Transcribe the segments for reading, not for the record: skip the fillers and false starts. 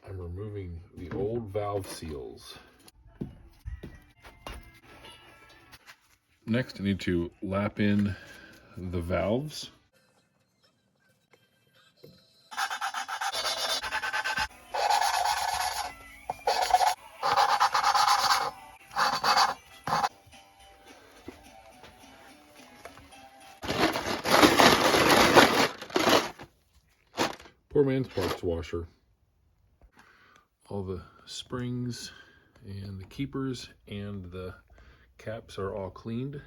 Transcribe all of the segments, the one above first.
I'm removing the old valve seals. Next, I need to lap in the valves. Poor man's parts washer. All the springs and the keepers and the caps are all cleaned.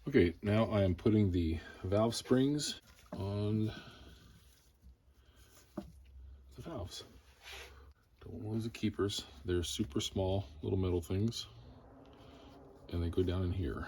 Okay, now I am putting the valve springs on the valves. Don't lose the keepers. They're super small little metal things, and they go down in here.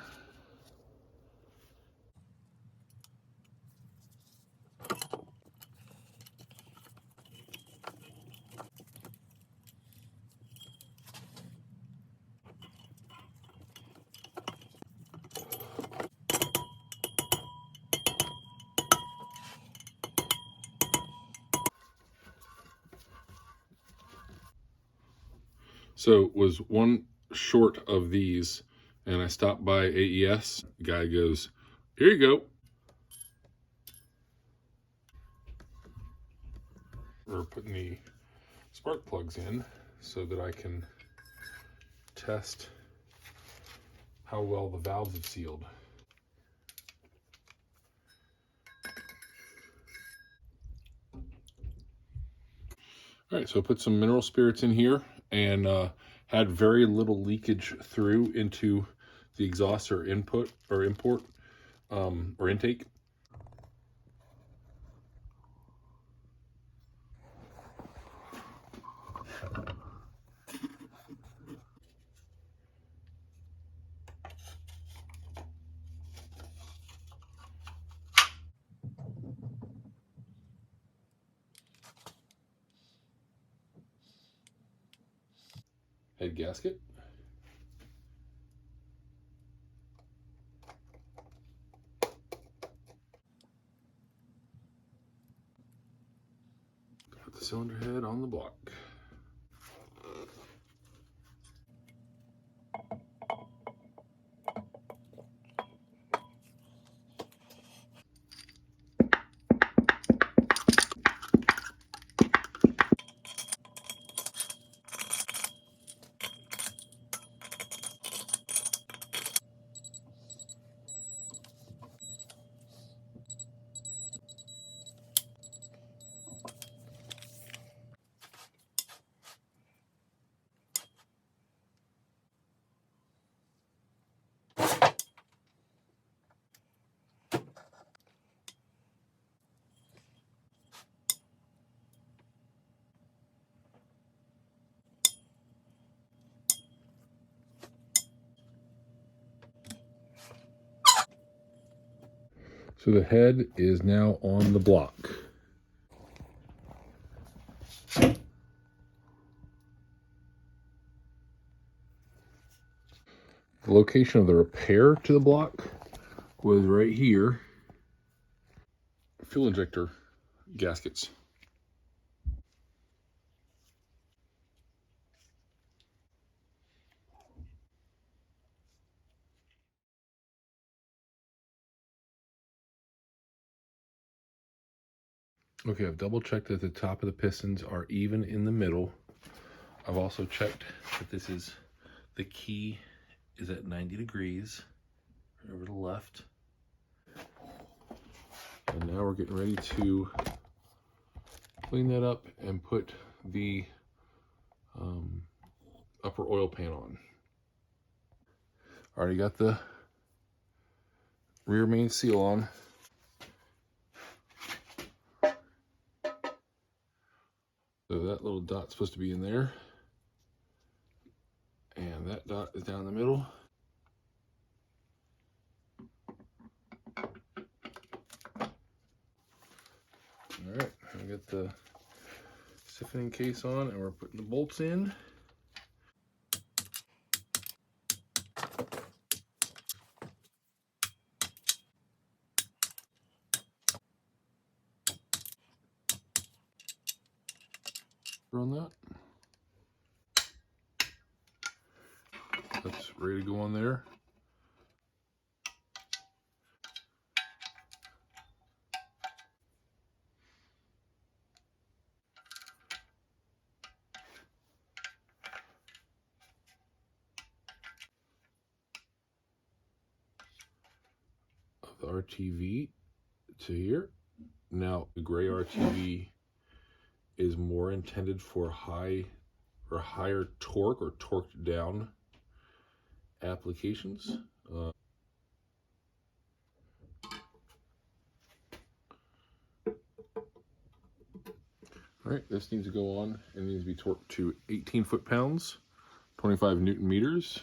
So was one short of these, and I stopped by AES. The guy goes, "Here you go." We're putting the spark plugs in so that I can test how well the valves have sealed. All right, so I put some mineral spirits in here and had very little leakage through into the exhaust or input or import or intake. Head gasket. Put the cylinder head on the block. So the head is now on the block. The location of the repair to the block was right here. Fuel injector gaskets. Okay, I've double checked that the top of the pistons are even in the middle. I've also checked that this is the key is at 90 degrees, over to the left. And now we're getting ready to clean that up and put the upper oil pan on. Already got the rear main seal on. So that little dot's supposed to be in there. And that dot is down the middle. All right, we got the stiffening case on and we're putting the bolts in. On that. That's ready to go on there. The RTV to here. Now the gray RTV is more intended for high or higher torque or torqued down applications. All right, this needs to go on. It needs to be torqued to 18 foot-pounds, 25 Newton meters.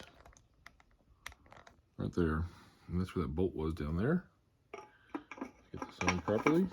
Right there. And that's where that bolt was down there. Get this on properly.